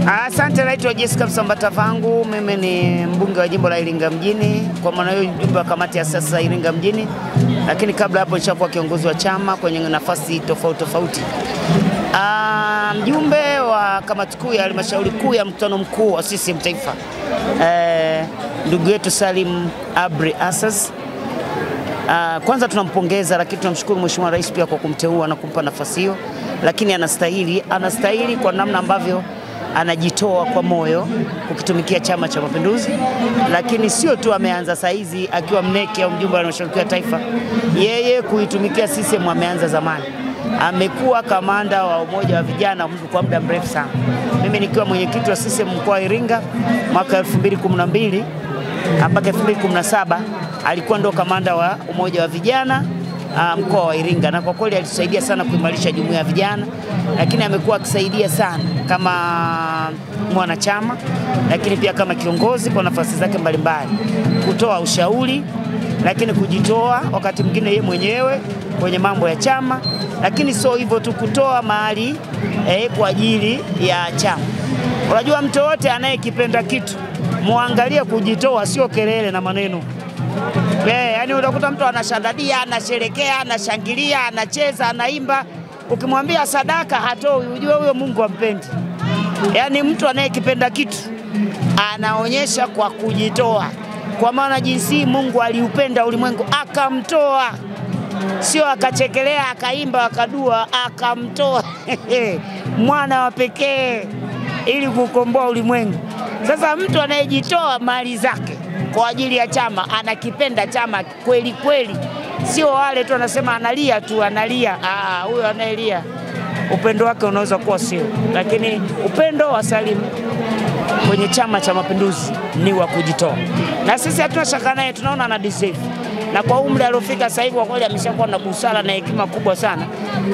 Asante, naitwa Jessica Msambata Vangu. Mimi ni mbunge wa jimbo la Iringa mjini, kwa maana hiyo mjumbe wa kamati ya siasa Iringa mjini, lakini kabla hapo nishakuwa kiongozi wa chama kwenye nafasi tofauti. Mjumbe wa kamati kuu ya halmashauri kuu ya mkutano mkuu wa CCM Taifa, ndugu yetu Salim Abri Asas. Kwanza tunampongeza, lakini tunamshukuru Mheshimiwa Rais pia kwa kumteua na kumpa nafasi hiyo, lakini anastahili kwa namna ambavyo anajitoa kwa moyo kukitumikia Chama cha Mapinduzi. Lakini sio tu ameanza saizi akiwa mneki au mjumbe wa halmashauri ya taifa, yeye kuitumikia CCM ameanza zamani. Amekuwa kamanda wa umoja wa vijana kwa muda mrefu sana. Mimi nikiwa mwenyekiti wa CCM mkoa wa Iringa mwaka 2012 mpaka 2017 alikuwa ndo kamanda wa umoja wa vijana mkoa wa Iringa, na kwa kweli alitusaidia sana kuimarisha jumuiya ya vijana, lakini amekuwa akisaidia sana kama mwanachama, lakini pia kama kiongozi kwa nafasi zake mbalimbali, kutoa ushauri, lakini kujitoa wakati mwingine yeye mwenyewe kwenye mambo ya chama, lakini sio hivyo tu, kutoa mali kwa ajili ya chama. Unajua, mtu wote anayekipenda kitu muangalie kujitoa, sio kelele na maneno. Yani unakuta mtu anashandadia, anasherekea, anashangilia, anacheza, anaimba, ukimwambia sadaka hatoi, ujue huyo Mungu ampendi. Yani mtu anayekipenda kitu anaonyesha kwa kujitoa, kwa maana jinsi Mungu aliupenda ulimwengu akamtoa, sio akachekelea, akaimba, akadua, akamtoa mwana wa pekee ili kukomboa ulimwengu. Sasa mtu anayejitoa mali zake kwa ajili ya chama, anakipenda chama kweli kweli, sio wale tu anasema analia tu, analia. Huyo anayelia upendo wake unaweza kuwa sio, lakini upendo wa Salim kwenye Chama cha Mapinduzi ni wa kujitoa, na sisi hatuna shaka naye, tunaona ana deserve. Na kwa umri aliofika sasa hivi, kwa kweli ameshakuwa na busara na hekima kubwa sana.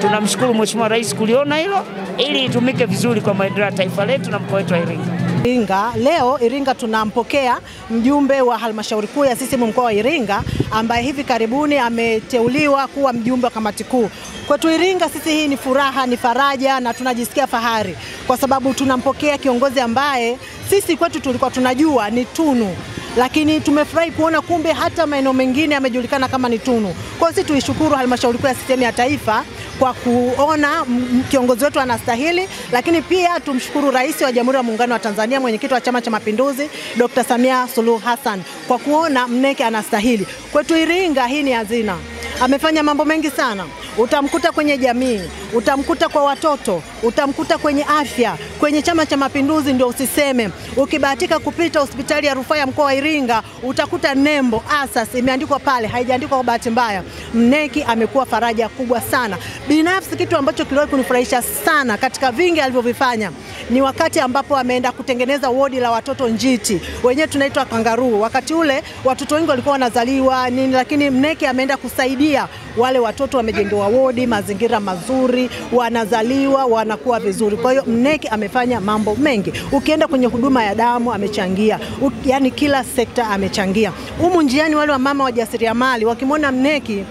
Tunamshukuru Mheshimiwa Rais kuliona hilo ili itumike vizuri kwa maendeleo ya taifa letu na mkoa wetu wa Iringa. Leo Iringa tunampokea mjumbe wa halmashauri kuu ya CCM mkoa wa Iringa ambaye hivi karibuni ameteuliwa kuwa mjumbe wa kamati kuu. Kwetu Iringa sisi hii ni furaha, ni faraja, na tunajisikia fahari kwa sababu tunampokea kiongozi ambaye sisi kwetu tulikuwa tunajua ni tunu, lakini tumefurahi kuona kumbe hata maeneo mengine yamejulikana kama ni tunu. Kwa hiyo sisi tuishukuru halmashauri kuu ya CCM ya taifa kwa kuona kiongozi wetu anastahili, lakini pia tumshukuru Rais wa Jamhuri ya Muungano wa Tanzania, mwenyekiti wa Chama cha Mapinduzi Dr. Samia Suluhu Hassan kwa kuona mneke anastahili. Kwetu Iringa hii ni hazina. Amefanya mambo mengi sana. Utamkuta kwenye jamii, utamkuta kwa watoto, utamkuta kwenye afya, kwenye Chama cha Mapinduzi ndio usiseme. Ukibahatika kupita hospitali ya rufaa ya mkoa wa Iringa, utakuta nembo Asas imeandikwa pale, haijaandikwa kwa bahati mbaya. Mneki amekuwa faraja kubwa sana. Binafsi kitu ambacho kiliwahi kunifurahisha sana katika vingi alivyovifanya ni wakati ambapo ameenda kutengeneza wodi la watoto njiti, wenyewe tunaitwa kangaroo. Wakati ule watoto wengi walikuwa wanazaliwa nini, lakini Mneki ameenda kusaidia wale watoto, wamejengewa wodi, mazingira mazuri, wanazaliwa, wanakuwa vizuri. Kwa hiyo Mneki amefanya mambo mengi. Ukienda kwenye huduma ya damu amechangia, yani kila sekta amechangia. Humu njiani wale wa mama wajasiriamali wakimwona Mneki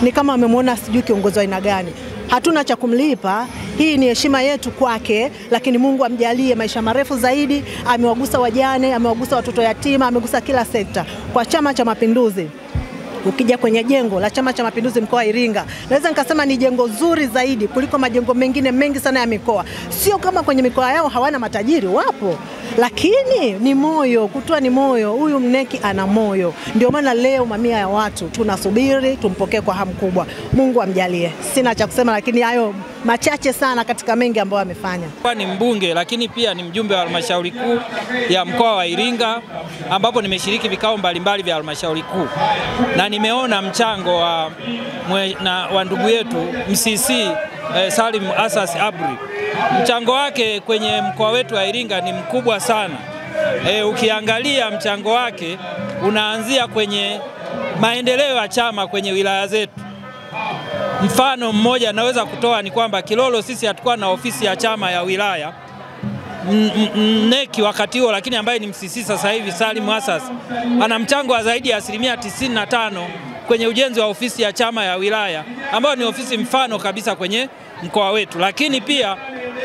ni kama wamemwona sijui kiongozi wa aina gani. Hatuna cha kumlipa, hii ni heshima yetu kwake, lakini Mungu amjalie maisha marefu zaidi. Amewagusa wajane, amewagusa watoto yatima, amegusa kila sekta. Kwa Chama cha Mapinduzi, ukija kwenye jengo la Chama cha Mapinduzi mkoa wa Iringa, naweza nikasema ni jengo zuri zaidi kuliko majengo mengine mengi sana ya mikoa. Sio kama kwenye mikoa yao hawana matajiri, wapo, lakini ni moyo, kutoa ni moyo. Huyu Mneki ana moyo. Ndio maana leo mamia ya watu tunasubiri tumpokee kwa hamu kubwa. Mungu amjalie. Sina cha kusema, lakini hayo machache sana katika mengi ambayo amefanya. Ni mbunge lakini pia ni mjumbe wa halmashauri kuu ya mkoa wa Iringa, ambapo nimeshiriki vikao mbalimbali vya halmashauri kuu na nimeona mchango wa ndugu yetu MCC Salim Asas Abri. Mchango wake kwenye mkoa wetu wa Iringa ni mkubwa sana. Ukiangalia mchango wake unaanzia kwenye maendeleo ya chama kwenye wilaya zetu. Mfano mmoja naweza kutoa ni kwamba Kilolo sisi hatukuwa na ofisi ya chama ya wilaya. Mneki wakati huo, lakini ambaye ni MCC sasa hivi Salim Asas ana mchango wa zaidi ya 95% kwenye ujenzi wa ofisi ya chama ya wilaya, ambayo ni ofisi mfano kabisa kwenye mkoa wetu. Lakini pia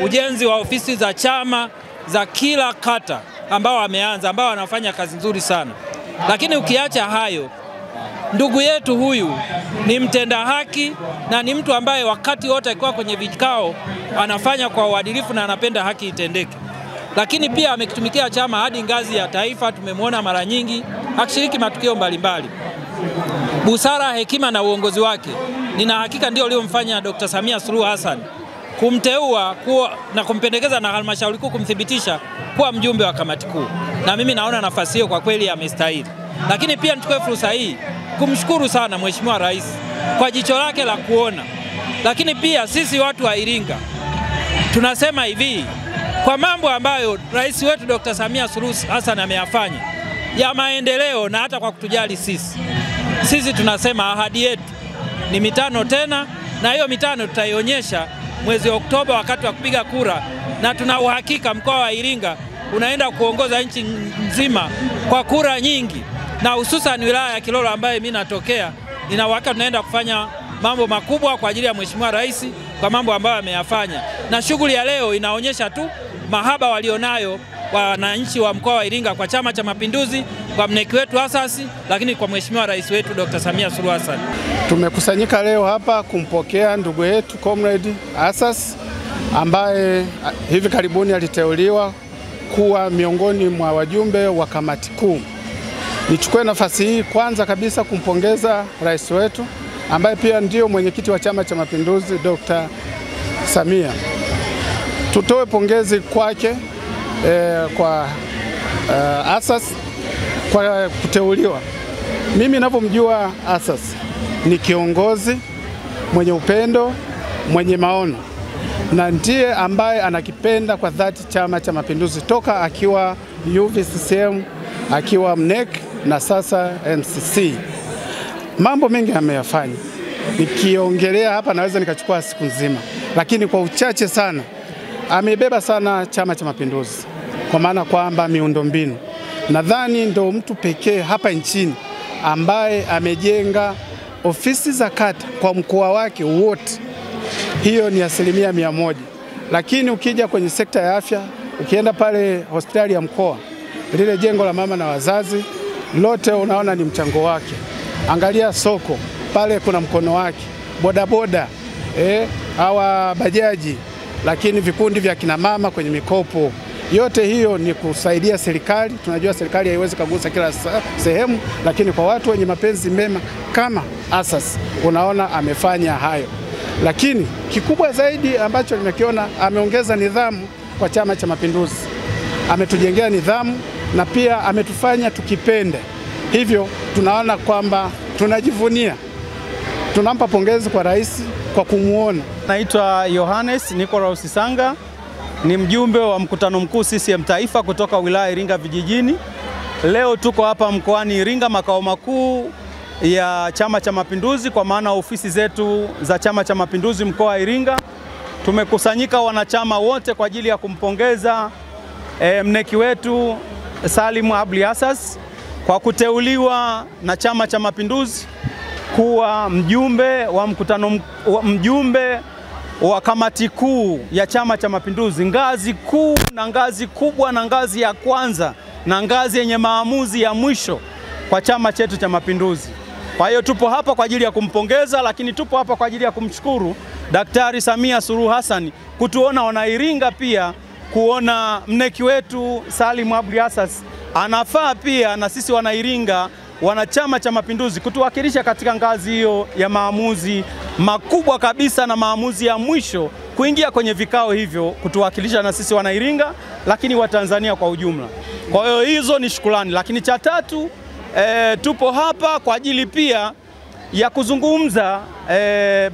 ujenzi wa ofisi za chama za kila kata ambao wameanza, ambao wanafanya kazi nzuri sana. Lakini ukiacha hayo, ndugu yetu huyu ni mtenda haki na ni mtu ambaye wakati wote akiwa kwenye vikao anafanya kwa uadilifu na anapenda haki itendeke. Lakini pia amekitumikia chama hadi ngazi ya taifa, tumemwona mara nyingi akishiriki matukio mbalimbali. Busara, hekima na uongozi wake nina hakika ndio uliomfanya Dr. Samia Suluhu Hassan kumteua na kumpendekeza na halmashauri kuu kumthibitisha kuwa mjumbe wa kamati kuu. Na mimi naona nafasi hiyo kwa kweli amestahili. Lakini pia nichukue fursa hii kumshukuru sana Mheshimiwa Rais kwa jicho lake la kuona. Lakini pia sisi watu wa Iringa tunasema hivi, kwa mambo ambayo rais wetu Dr. Samia Suluhu Hassan ameyafanya ya maendeleo na hata kwa kutujali sisi tunasema ahadi yetu ni mitano tena, na hiyo mitano tutaionyesha mwezi Oktoba wakati wa kupiga kura, na tuna uhakika mkoa wa Iringa unaenda kuongoza nchi nzima kwa kura nyingi, na hususan wilaya ya Kilolo ambaye mimi natokea, nina uhakika tunaenda kufanya mambo makubwa kwa ajili ya Mheshimiwa Rais kwa mambo ambayo ameyafanya. Na shughuli ya leo inaonyesha tu mahaba walionayo wananchi wa mkoa wa Iringa kwa Chama cha Mapinduzi, kwa mneki wetu Asasi, lakini kwa Mheshimiwa Rais wetu Dr. Samia Suluhu Hassan. Tumekusanyika leo hapa kumpokea ndugu yetu Comrade Asasi ambaye hivi karibuni aliteuliwa kuwa miongoni mwa wajumbe wa kamati kuu. Nichukue nafasi hii kwanza kabisa kumpongeza rais wetu ambaye pia ndio mwenyekiti wa Chama cha Mapinduzi Dr. Samia. Tutoe pongezi kwake kwa Asasi kwa kuteuliwa. Mimi ninavyomjua Asasi ni kiongozi mwenye upendo, mwenye maono, na ndiye ambaye anakipenda kwa dhati Chama cha Mapinduzi toka akiwa UVCCM, akiwa MNEC na sasa MCC. Mambo mengi ameyafanya. Nikiongelea hapa naweza nikachukua siku nzima, lakini kwa uchache sana amebeba sana Chama cha Mapinduzi, kwa maana kwamba miundombinu. Nadhani ndo mtu pekee hapa nchini ambaye amejenga ofisi za kata kwa mkoa wake wote. Hiyo ni 100%. Lakini ukija kwenye sekta ya afya, ukienda pale hospitali ya mkoa, lile jengo la mama na wazazi lote unaona ni mchango wake. Angalia soko pale, kuna mkono wake. Bodaboda, hawa bajaji, lakini vikundi vya kina mama kwenye mikopo. Yote hiyo ni kusaidia serikali. Tunajua serikali haiwezi kugusa kila sehemu, lakini kwa watu wenye mapenzi mema kama Asasi unaona amefanya hayo. Lakini kikubwa zaidi ambacho nimekiona, ameongeza nidhamu kwa Chama cha Mapinduzi. Ametujengea nidhamu na pia ametufanya tukipende. Hivyo tunaona kwamba tunajivunia. Tunampa pongezi kwa rais kwa kumuona. Naitwa Yohanes Nicholas Sanga, ni mjumbe wa mkutano mkuu CCM Taifa kutoka wilaya Iringa vijijini. Leo tuko hapa mkoani Iringa, makao makuu ya Chama cha Mapinduzi, kwa maana ofisi zetu za Chama cha Mapinduzi mkoa wa Iringa. Tumekusanyika wanachama wote kwa ajili ya kumpongeza mneki wetu Salim Abli Asasi kwa kuteuliwa na Chama cha Mapinduzi kuwa mjumbe wa kamati kuu ya Chama cha Mapinduzi, ngazi kuu na ngazi kubwa na ngazi ya kwanza na ngazi yenye maamuzi ya mwisho kwa chama chetu cha Mapinduzi. Kwa hiyo tupo hapa kwa ajili ya kumpongeza, lakini tupo hapa kwa ajili ya kumshukuru Daktari Samia Suluhu Hassan kutuona Wanairinga, pia kuona mneki wetu Salim Abli Asasi anafaa pia na sisi Wanairinga wana Chama cha Mapinduzi kutuwakilisha katika ngazi hiyo ya maamuzi makubwa kabisa na maamuzi ya mwisho, kuingia kwenye vikao hivyo, kutuwakilisha na sisi Wanairinga, lakini Watanzania kwa ujumla. Kwa hiyo hizo ni shukrani. Lakini cha tatu, tupo hapa kwa ajili pia ya kuzungumza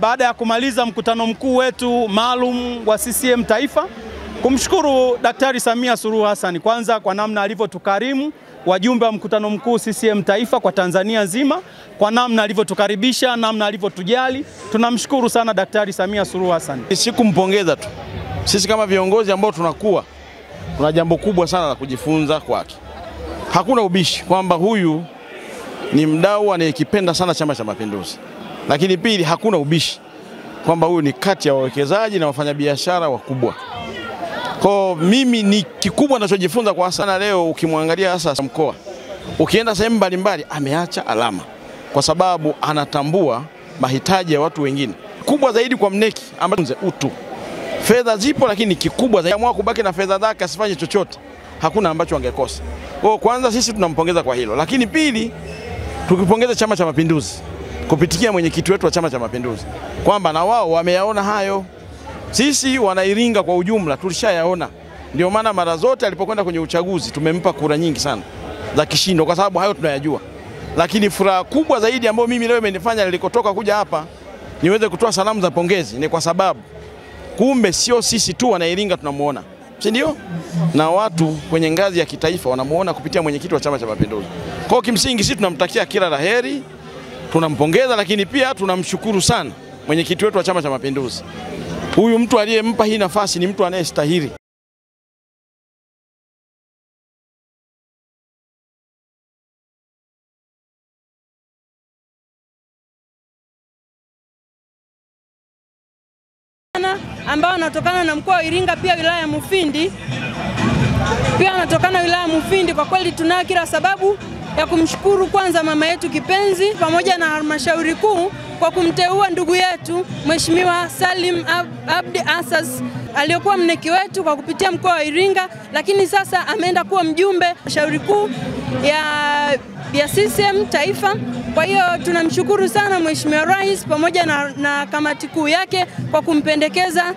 baada ya kumaliza mkutano mkuu wetu maalum wa CCM Taifa, kumshukuru Daktari Samia Suluhu Hassan kwanza kwa namna alivyotukarimu wajumbe wa mkutano mkuu CCM Taifa kwa Tanzania nzima, kwa namna alivyotukaribisha, namna alivyotujali. Tunamshukuru sana Daktari Samia Suluhu Hassan. Si kumpongeza tu, sisi kama viongozi ambao tuna jambo kubwa sana la kujifunza kwake. Hakuna ubishi kwamba huyu ni mdau anayekipenda sana Chama cha Mapinduzi. Lakini pili, hakuna ubishi kwamba huyu ni kati ya wawekezaji na wafanyabiashara wakubwa. Kwa mimi ni kikubwa ninachojifunza kwa sana leo, ukimwangalia sasa mkoa, ukienda sehemu mbalimbali ameacha alama kwa sababu anatambua mahitaji ya watu wengine. Kubwa zaidi kwa mneki ambaye utu. Fedha zipo lakini kikubwa zaidi amua kubaki na fedha zake asifanye chochote. Hakuna ambacho angekosa. Kwa kwanza sisi tunampongeza kwa hilo. Lakini pili tukipongeza Chama cha Mapinduzi kupitia mwenyekiti wetu wa Chama cha Mapinduzi kwamba na wao wameyaona hayo. Sisi Wanairinga kwa ujumla tulishayaona. Ndio maana mara zote alipokwenda kwenye uchaguzi tumempa kura nyingi sana za kishindo kwa sababu hayo tunayajua. Lakini furaha kubwa zaidi ambayo mimi leo imenifanya nilikotoka kuja hapa niweze kutoa salamu za pongezi ni kwa sababu kumbe sio sisi tu Wanairinga tunamuona, si ndio? Na watu kwenye ngazi ya kitaifa wanamuona kupitia mwenyekiti wa Chama cha Mapinduzi. Kwa kimsingi sisi tunamtakia kila laheri, tunampongeza, lakini pia tunamshukuru sana mwenyekiti wetu wa Chama cha Mapinduzi. Huyu mtu aliyempa hii nafasi ni mtu anayestahili. Ambao anatokana na mkoa wa Iringa, pia wilaya ya Mufindi. Pia anatokana wilaya ya Mufindi. Kwa kweli tunayo kila sababu ya kumshukuru kwanza mama yetu kipenzi pamoja na halmashauri kuu kwa kumteua ndugu yetu Mheshimiwa Salim Abdi Assas aliyokuwa mneki wetu kwa kupitia mkoa wa Iringa, lakini sasa ameenda kuwa mjumbe halmashauri kuu ya CCM taifa. Kwa hiyo tunamshukuru sana Mheshimiwa Rais pamoja na kamati kuu yake kwa kumpendekeza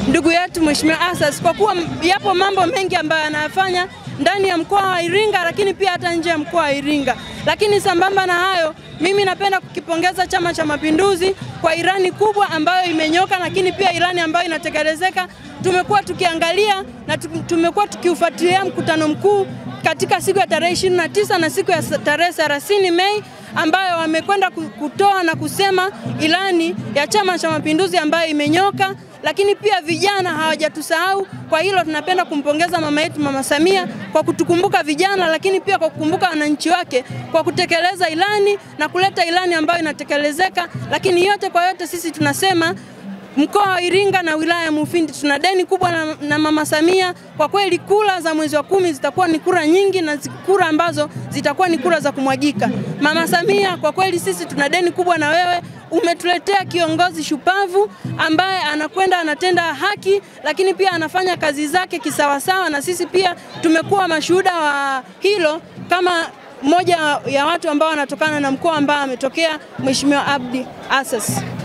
ndugu yetu Mheshimiwa Assas, kwa kuwa yapo mambo mengi ambayo anayafanya ndani ya mkoa wa Iringa lakini pia hata nje ya mkoa wa Iringa. Lakini sambamba na hayo, mimi napenda kukipongeza Chama cha Mapinduzi kwa ilani kubwa ambayo imenyoka, lakini pia ilani ambayo inatekelezeka. Tumekuwa tukiangalia na tumekuwa tukiufuatilia mkutano mkuu katika siku ya tarehe 29 na siku ya tarehe 30 Mei ambayo wamekwenda kutoa na kusema ilani ya Chama cha Mapinduzi ambayo imenyoka, lakini pia vijana hawajatusahau. Kwa hilo tunapenda kumpongeza mama yetu Mama Samia kwa kutukumbuka vijana, lakini pia kwa kukumbuka wananchi wake kwa kutekeleza ilani na kuleta ilani ambayo inatekelezeka. Lakini yote kwa yote sisi tunasema mkoa wa Iringa na wilaya ya Mufindi tuna deni kubwa na Mama Samia. Kwa kweli kura za mwezi wa 10 zitakuwa ni kura nyingi na kura ambazo zitakuwa ni kura za kumwagika. Mama Samia, kwa kweli sisi tuna deni kubwa na wewe. Umetuletea kiongozi shupavu ambaye anakwenda anatenda haki, lakini pia anafanya kazi zake kisawasawa, na sisi pia tumekuwa mashuhuda wa hilo kama moja ya watu ambao wanatokana na mkoa ambao ametokea Mheshimiwa Abdi Assas.